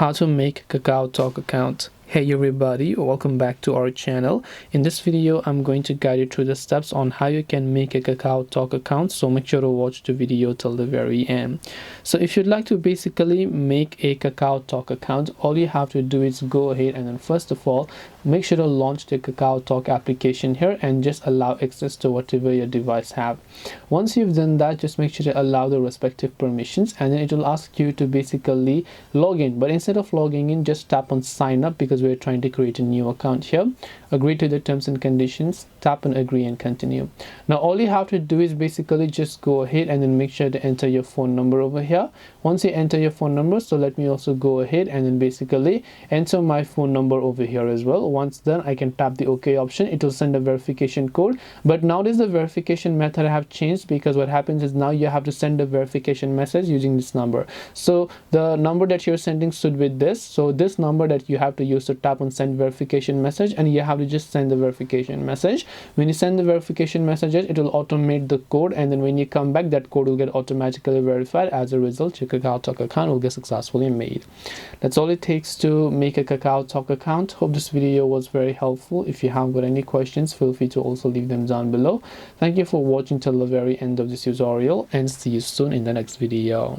How to make KakaoTalk account. Hey everybody, welcome back to our channel. In this video I'm going to guide you through the steps on how you can make a KakaoTalk account, so make sure to watch the video till the very end. So if you'd like to basically make a KakaoTalk account, all you have to do is go ahead and then first of all make sure to launch the KakaoTalk application here and just allow access to whatever your device have. Once you've done that, just make sure to allow the respective permissions, and then it will ask you to basically log in. But instead of logging in, just tap on sign up because we're trying to create a new account here. Agree to the terms and conditions, tap on agree and continue. Now all you have to do is basically just go ahead and then make sure to enter your phone number over here. Once you enter your phone number, so let me also go ahead and then basically enter my phone number over here as well. Once done, I can tap the OK option. It will send a verification code, but nowadays the verification method have changed, because what happens is now you have to send a verification message using this number. So the number that you're sending should be this, so this number that you have to use to tap on send verification message, and you have to just send the verification message. When you send the verification messages, it will automate the code, and then when you come back, that code will get automatically verified. As a result, your KakaoTalk account will get successfully made. That's all it takes to make a KakaoTalk account. Hope this video was very helpful. If you have got any questions, feel free to also leave them down below. Thank you for watching till the very end of this tutorial, and see you soon in the next video.